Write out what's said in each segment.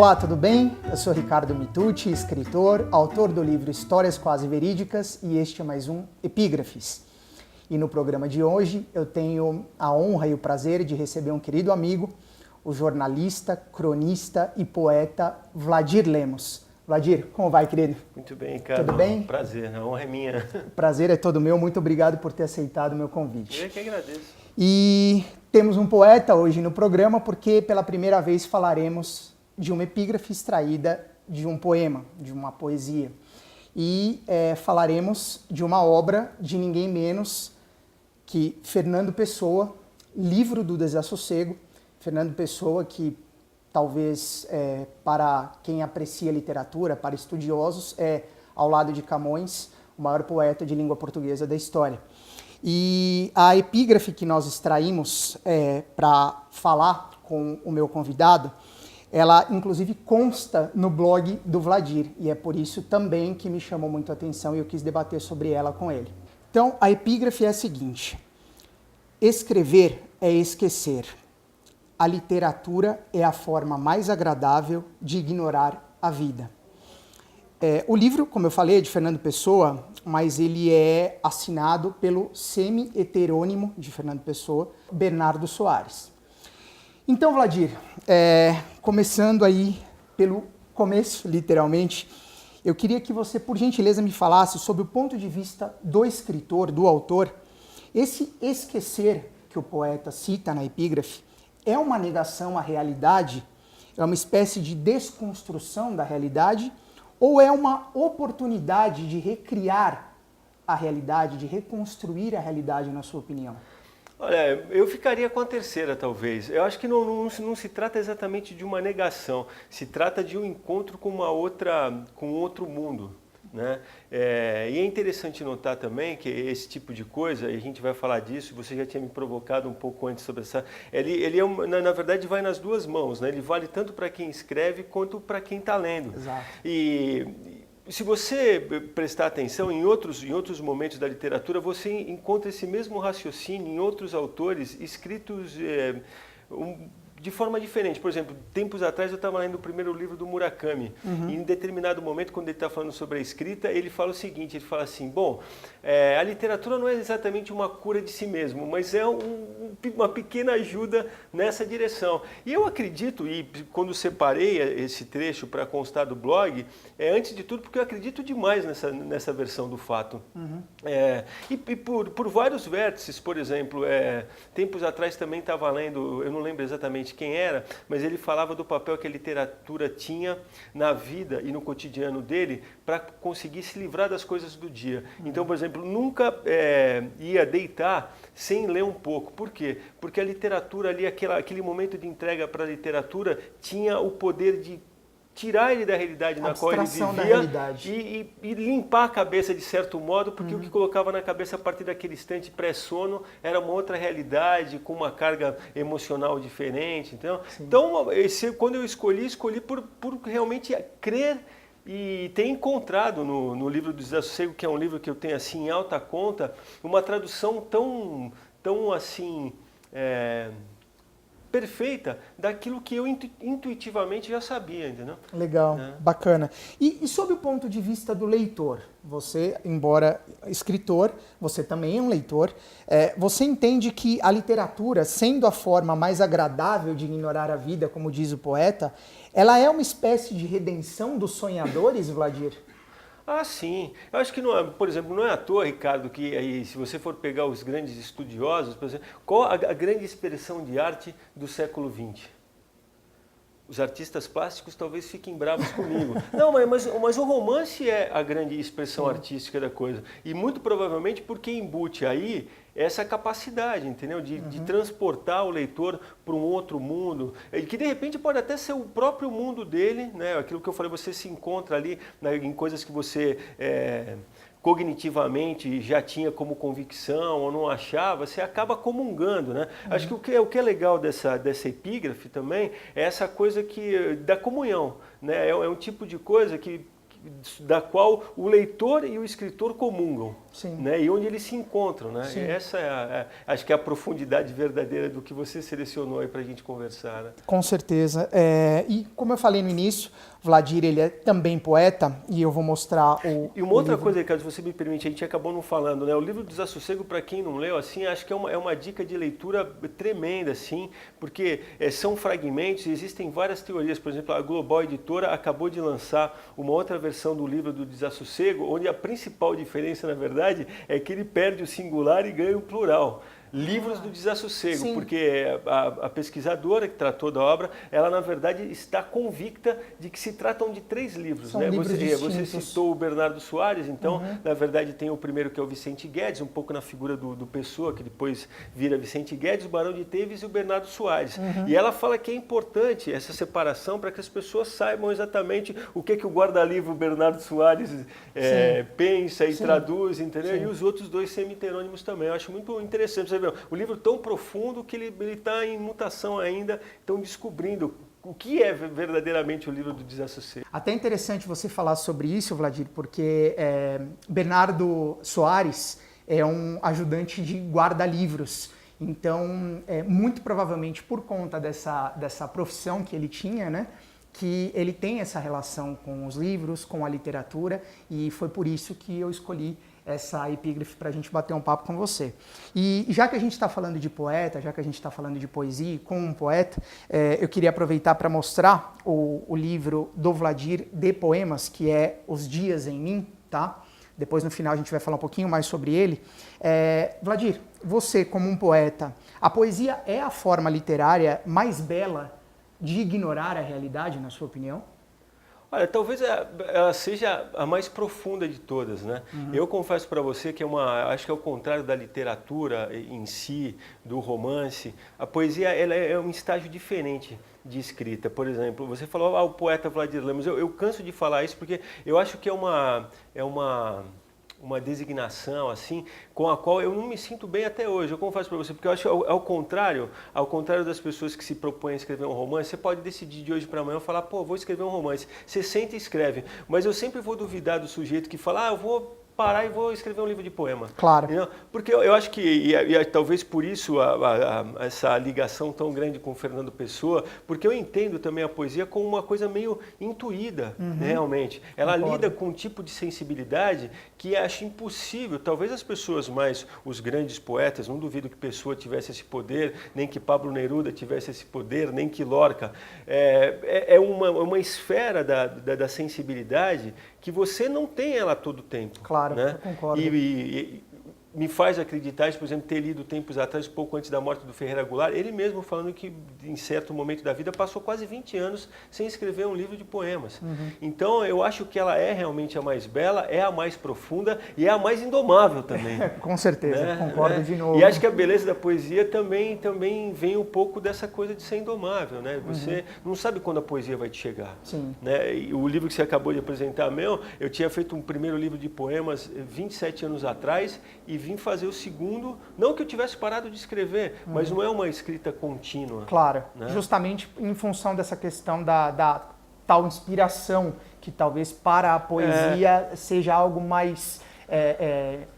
Olá, tudo bem? Eu sou Ricardo Mitucci, escritor, autor do livro Histórias Quase Verídicas, e este é mais um Epígrafes. E no programa de hoje eu tenho a honra e o prazer de receber um querido amigo, o jornalista, cronista e poeta Vladir Lemos. Vladir, como vai, querido? Muito bem, Ricardo. Tudo bem? Prazer, a honra é minha. O prazer é todo meu, muito obrigado por ter aceitado o meu convite. Eu que agradeço. E temos um poeta hoje no programa porque pela primeira vez falaremos de uma epígrafe extraída de um poema, de uma poesia. E falaremos de uma obra de ninguém menos que Fernando Pessoa, Livro do Desassossego. Fernando Pessoa, que talvez para quem aprecia literatura, para estudiosos, é, ao lado de Camões, o maior poeta de língua portuguesa da história. E a epígrafe que nós extraímos para falar com o meu convidado, ela inclusive consta no blog do Vladir, e é por isso também que me chamou muito a atenção e eu quis debater sobre ela com ele. Então, a epígrafe é a seguinte: escrever é esquecer. A literatura é a forma mais agradável de ignorar a vida. O livro, como eu falei, é de Fernando Pessoa, mas ele é assinado pelo semi-heterônimo de Fernando Pessoa, Bernardo Soares. Então, Vladir, começando aí pelo começo, literalmente, eu queria que você, por gentileza, me falasse sobre o ponto de vista do escritor, do autor. Esse esquecer que o poeta cita na epígrafe é uma negação à realidade? É uma espécie de desconstrução da realidade? Ou é uma oportunidade de recriar a realidade, de reconstruir a realidade, na sua opinião? Olha, eu ficaria com a terceira, talvez. Eu acho que não se trata exatamente de uma negação, se trata de um encontro com outro mundo, né? E é interessante notar também que esse tipo de coisa, e a gente vai falar disso, você já tinha me provocado um pouco antes sobre essa... Ele na verdade vai nas duas mãos, né? Ele vale tanto para quem escreve quanto para quem está lendo. Exato. E se você prestar atenção em outros momentos da literatura, você encontra esse mesmo raciocínio em outros autores escritos de forma diferente. Por exemplo, tempos atrás eu estava lendo o primeiro livro do Murakami, e em determinado momento, quando ele está falando sobre a escrita, ele fala o seguinte, ele fala assim, bom, a literatura não é exatamente uma cura de si mesmo, mas é uma pequena ajuda nessa direção. E eu acredito, e quando separei esse trecho para constar do blog, antes de tudo porque eu acredito demais nessa versão do fato. E por vários vértices, por exemplo, tempos atrás também estava lendo, eu não lembro exatamente quem era, mas ele falava do papel que a literatura tinha na vida e no cotidiano dele para conseguir se livrar das coisas do dia. Então, por exemplo, nunca ia deitar sem ler um pouco. Por quê? Porque a literatura ali, aquele momento de entrega para a literatura, tinha o poder de tirar ele da realidade na qual ele vivia e limpar a cabeça de certo modo, porque o que colocava na cabeça a partir daquele instante pré-sono era uma outra realidade, com uma carga emocional diferente. Então, quando eu escolhi por realmente crer e ter encontrado no livro do Desassossego, que é um livro que eu tenho assim em alta conta, uma tradução tão assim... perfeita daquilo que eu intuitivamente já sabia, entendeu? Legal, bacana. E sob o ponto de vista do leitor, você, embora escritor, você também é um leitor, você entende que a literatura, sendo a forma mais agradável de ignorar a vida, como diz o poeta, ela é uma espécie de redenção dos sonhadores, Vladir? Ah, sim. Eu acho que, por exemplo, não é à toa, Ricardo, que aí, se você for pegar os grandes estudiosos, por exemplo, qual a grande expressão de arte do século XX? Os artistas plásticos talvez fiquem bravos comigo. Não, mas o romance é a grande expressão artística da coisa. E muito provavelmente porque embute aí essa capacidade, entendeu? De transportar o leitor para um outro mundo, que de repente pode até ser o próprio mundo dele, né? Aquilo que eu falei, você se encontra ali em coisas que você cognitivamente já tinha como convicção ou não achava, você acaba comungando, né? Acho que o que é legal dessa epígrafe também é essa coisa da comunhão, né? É um tipo de coisa que da qual o leitor e o escritor comungam, Sim. né? E onde eles se encontram, né? Sim. Essa é acho que é a profundidade verdadeira do que você selecionou aí para a gente conversar, né? Com certeza. E como eu falei no início, Wladir, ele é também poeta, e eu vou mostrar E uma outra coisa, Ricardo, se você me permite, a gente acabou não falando, né? O livro do Desassossego, para quem não leu, assim, acho que é uma dica de leitura tremenda, assim, porque são fragmentos, existem várias teorias. Por exemplo, a Global Editora acabou de lançar uma outra versão do livro do Desassossego, onde a principal diferença, na verdade, é que ele perde o singular e ganha o plural. Livros do Desassossego, Sim. porque a pesquisadora que tratou da obra, ela na verdade está convicta de que se tratam de 3 livros. São né? livros Você distintos. citou o Bernardo Soares, então na verdade tem o primeiro que é o Vicente Guedes, um pouco na figura do Pessoa, que depois vira Vicente Guedes, o Barão de Teves e o Bernardo Soares. E ela fala que é importante essa separação para que as pessoas saibam exatamente o que o guarda-livro Bernardo Soares pensa e traduz, entendeu? Sim. E os outros 2 semi-heterônimos também. Eu acho muito interessante. Você vê, o livro tão profundo que ele está em mutação ainda, estão descobrindo o que é verdadeiramente o livro do Desassossego. Até interessante você falar sobre isso, Wladir, porque Bernardo Soares é um ajudante de guarda-livros. Então, muito provavelmente por conta dessa profissão que ele tinha, né, que ele tem essa relação com os livros, com a literatura, e foi por isso que eu escolhi essa epígrafe para a gente bater um papo com você. E já que a gente está falando de poeta, já que a gente está falando de poesia com um poeta, eu queria aproveitar para mostrar o livro do Wladir de poemas, que é Os Dias em Mim, tá? Depois no final a gente vai falar um pouquinho mais sobre ele. Wladir, você como um poeta, a poesia é a forma literária mais bela de ignorar a realidade, na sua opinião? Olha, talvez ela seja a mais profunda de todas, né? Eu confesso para você que acho que é o contrário da literatura em si, do romance. A poesia ela é um estágio diferente de escrita. Por exemplo, você falou o poeta Wladir Lemos. Eu canso de falar isso porque eu acho que é uma designação assim com a qual eu não me sinto bem até hoje. Eu confesso para você, porque eu acho que ao contrário das pessoas que se propõem a escrever um romance, você pode decidir de hoje para amanhã falar, pô, vou escrever um romance. Você senta e escreve, mas eu sempre vou duvidar do sujeito que fala, eu vou parar e vou escrever um livro de poema. Claro. Entendeu? Porque eu acho que, e talvez por isso essa ligação tão grande com o Fernando Pessoa, porque eu entendo também a poesia como uma coisa meio intuída, realmente. Ela lida com um tipo de sensibilidade que acho impossível. Talvez as pessoas mais, os grandes poetas, não duvido que Pessoa tivesse esse poder, nem que Pablo Neruda tivesse esse poder, nem que Lorca. É uma esfera da sensibilidade que você não tem ela todo o tempo. Claro, né? eu concordo. E me faz acreditar, por exemplo, ter lido tempos atrás, pouco antes da morte do Ferreira Goulart, ele mesmo falando que em certo momento da vida passou quase 20 anos sem escrever um livro de poemas. Então eu acho que ela é realmente a mais bela, é a mais profunda e é a mais indomável também. Com certeza, né? concordo de novo. E acho que a beleza da poesia também vem um pouco dessa coisa de ser indomável, né? Você não sabe quando a poesia vai te chegar. Sim. Né? E o livro que você acabou de apresentar, eu tinha feito um primeiro livro de poemas 27 anos atrás e vim fazer o segundo, não que eu tivesse parado de escrever, mas não é uma escrita contínua. Claro, né? Justamente em função dessa questão da tal inspiração, que talvez para a poesia seja algo mais...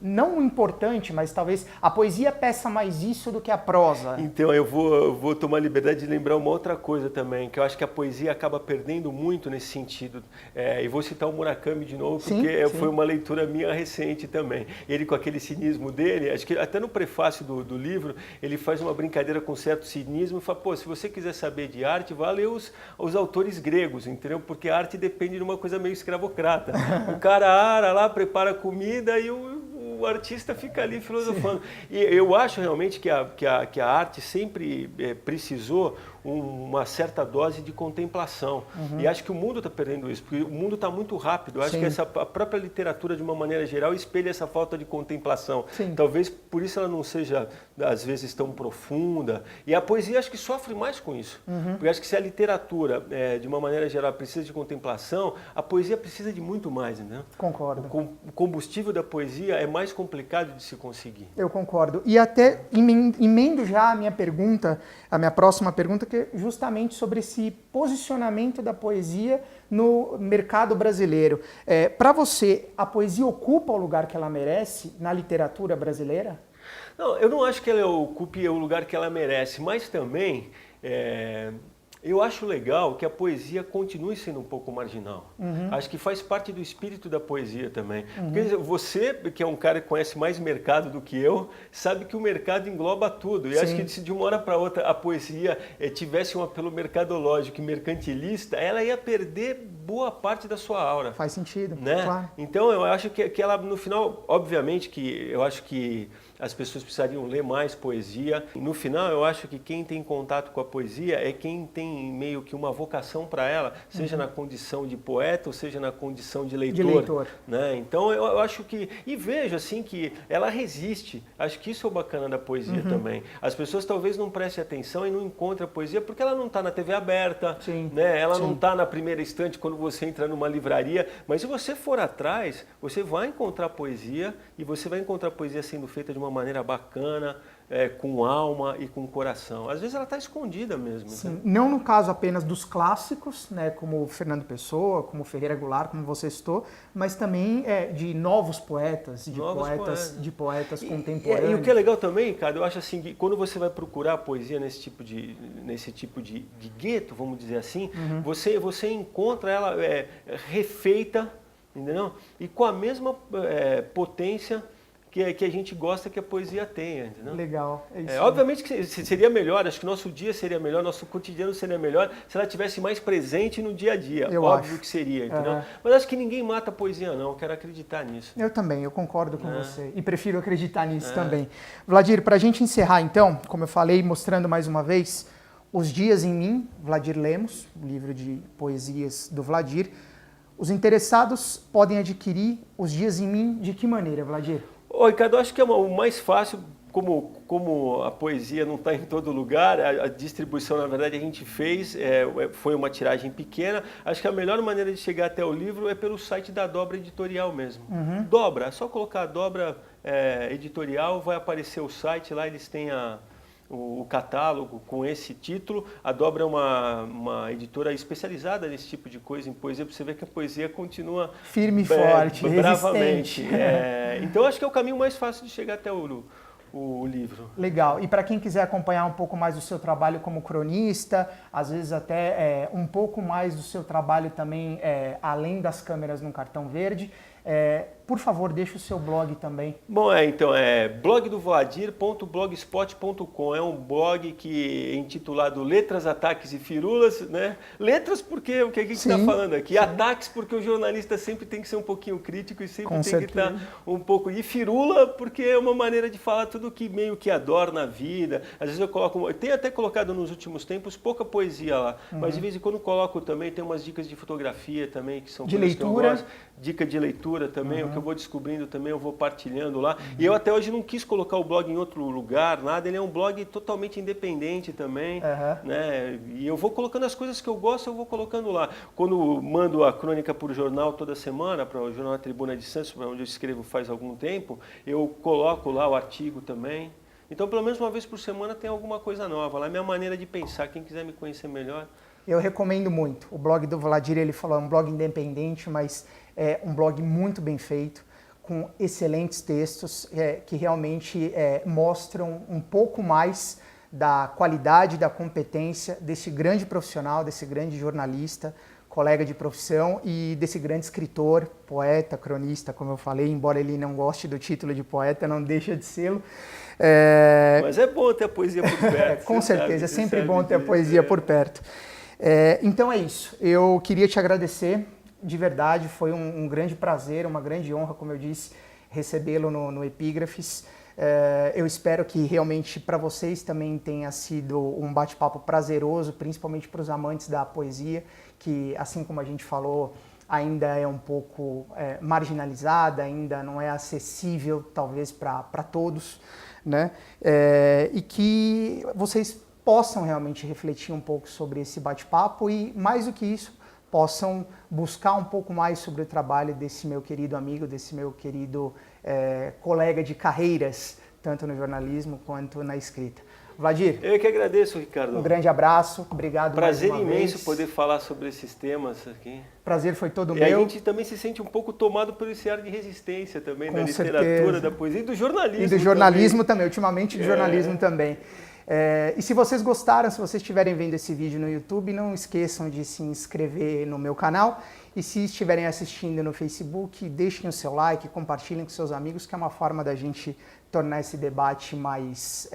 não importante, mas talvez a poesia peça mais isso do que a prosa. Então eu vou tomar a liberdade de lembrar uma outra coisa também, que eu acho que a poesia acaba perdendo muito nesse sentido. E vou citar o Murakami de novo, porque foi uma leitura minha recente também. Ele com aquele cinismo dele, acho que até no prefácio do livro, ele faz uma brincadeira com certo cinismo e fala, pô, se você quiser saber de arte, vá ler os autores gregos, entendeu? Porque a arte depende de uma coisa meio escravocrata. O cara ara lá, prepara comida e o artista fica ali filosofando. E eu acho realmente que a arte sempre precisou uma certa dose de contemplação. E acho que o mundo está perdendo isso, porque o mundo está muito rápido. Eu acho que a própria literatura, de uma maneira geral, espelha essa falta de contemplação. Talvez por isso ela não seja às vezes tão profunda, e a poesia acho que sofre mais com isso, porque acho que se a literatura, de uma maneira geral, precisa de contemplação, a poesia precisa de muito mais, né? Concordo. O combustível da poesia é mais complicado de se conseguir. Eu concordo. E até emendo já a minha pergunta, a minha próxima pergunta, que é justamente sobre esse posicionamento da poesia no mercado brasileiro. Para você, a poesia ocupa o lugar que ela merece na literatura brasileira? Não, eu não acho que ela ocupe o lugar que ela merece, mas também eu acho legal que a poesia continue sendo um pouco marginal. Acho que faz parte do espírito da poesia também. Porque você, que é um cara que conhece mais mercado do que eu, sabe que o mercado engloba tudo. E Sim. acho que se de uma hora para outra a poesia tivesse um apelo mercadológico e mercantilista, ela ia perder boa parte da sua aura. Faz sentido, né? Claro. Então eu acho que ela, no final, obviamente que eu acho que as pessoas precisariam ler mais poesia. E no final, eu acho que quem tem contato com a poesia é quem tem meio que uma vocação para ela, seja na condição de poeta ou seja na condição de leitor. Né? Então, eu acho que... E vejo, assim, que ela resiste. Acho que isso é o bacana da poesia também. As pessoas talvez não prestem atenção e não encontram a poesia porque ela não está na TV aberta, né? Ela não está na primeira estante quando você entra numa livraria. Mas se você for atrás, você vai encontrar poesia e você vai encontrar poesia sendo feita de uma maneira bacana, com alma e com coração. Às vezes ela está escondida mesmo. Sim, né? não no caso apenas dos clássicos, né, como Fernando Pessoa, como Ferreira Goulart, como você citou, mas também de novos poetas, de poetas contemporâneos. E o que é legal também, cara, eu acho assim que quando você vai procurar poesia nesse tipo de gueto, vamos dizer assim, você encontra ela refeita, entendeu? E com a mesma potência que a gente gosta que a poesia tenha, entendeu? Legal. Obviamente que seria melhor, acho que nosso dia seria melhor, nosso cotidiano seria melhor se ela estivesse mais presente no dia a dia. Óbvio que seria, entendeu? Mas acho que ninguém mata a poesia, não. Eu quero acreditar nisso. Eu também, eu concordo com você. E prefiro acreditar nisso também. Vladir, para a gente encerrar então, como eu falei, mostrando mais uma vez, Os Dias em Mim, Vladir Lemos, livro de poesias do Vladir. Os interessados podem adquirir Os Dias em Mim de que maneira, Vladir? Ricardo, acho que é o mais fácil, como a poesia não está em todo lugar, a distribuição, na verdade, a gente fez, foi uma tiragem pequena. Acho que a melhor maneira de chegar até o livro é pelo site da Dobra Editorial mesmo. Dobra, é só colocar Dobra Editorial, vai aparecer o site, lá eles têm o catálogo com esse título. A Dobra é uma editora especializada nesse tipo de coisa, em poesia, para você ver que a poesia continua firme e forte, bravamente. resistente. Então acho que é o caminho mais fácil de chegar até o livro. Legal. E para quem quiser acompanhar um pouco mais do seu trabalho como cronista, às vezes até um pouco mais do seu trabalho também além das câmeras no Cartão Verde, por favor, deixa o seu blog também. Bom, então é blogdovladir.blogspot.com. É um blog que é intitulado Letras, Ataques e Firulas, né? Letras porque o que a gente está falando aqui, ataques porque o jornalista sempre tem que ser um pouquinho crítico e sempre tem que estar um pouco... E firula porque é uma maneira de falar tudo que meio que adorna a vida. Às vezes eu coloco... Tenho até colocado nos últimos tempos pouca poesia lá, mas de vez em quando coloco também, tem umas dicas de fotografia também, que são de coisas leitura. Que eu gosto. Dica de leitura também, o que eu vou descobrindo também, eu vou partilhando lá. E eu até hoje não quis colocar o blog em outro lugar, nada. Ele é um blog totalmente independente também, né? E eu vou colocando as coisas que eu gosto, eu vou colocando lá. Quando mando a crônica por jornal toda semana, para o jornal A Tribuna de Santos, onde eu escrevo faz algum tempo, eu coloco lá o artigo também. Então, pelo menos uma vez por semana tem alguma coisa nova. Lá é a minha maneira de pensar. Quem quiser me conhecer melhor... Eu recomendo muito. O blog do Vladir, ele falou, é um blog independente, mas é um blog muito bem feito, com excelentes textos que realmente mostram um pouco mais da qualidade, da competência desse grande profissional, desse grande jornalista, colega de profissão e desse grande escritor, poeta, cronista, como eu falei, embora ele não goste do título de poeta, não deixa de ser. Mas é bom ter a poesia por perto. Com certeza, é sempre bom ter a poesia por perto. Então é isso, eu queria te agradecer, de verdade, foi um grande prazer, uma grande honra, como eu disse, recebê-lo no Epígrafes. Eu espero que realmente para vocês também tenha sido um bate-papo prazeroso, principalmente para os amantes da poesia, que assim como a gente falou ainda é um pouco marginalizada, ainda não é acessível, talvez, para todos, né? E que vocês possam realmente refletir um pouco sobre esse bate-papo e, mais do que isso, possam buscar um pouco mais sobre o trabalho desse meu querido amigo, desse meu querido colega de carreiras, tanto no jornalismo quanto na escrita. Vladir, eu que agradeço, Ricardo. Um grande abraço, obrigado mais uma vez. Prazer imenso poder falar sobre esses temas aqui. Prazer foi todo E meu. a gente também se sente um pouco tomado por esse ar de resistência também, da literatura, certeza. Da poesia e do jornalismo. E do jornalismo também, ultimamente do jornalismo também. E se vocês gostaram, se vocês estiverem vendo esse vídeo no YouTube, não esqueçam de se inscrever no meu canal. E se estiverem assistindo no Facebook, deixem o seu like, compartilhem com seus amigos, que é uma forma da gente tornar esse debate mais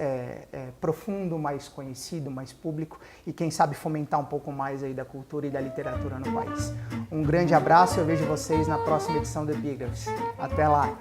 profundo, mais conhecido, mais público e quem sabe fomentar um pouco mais aí da cultura e da literatura no país. Um grande abraço e eu vejo vocês na próxima edição do Epígrafes. Até lá!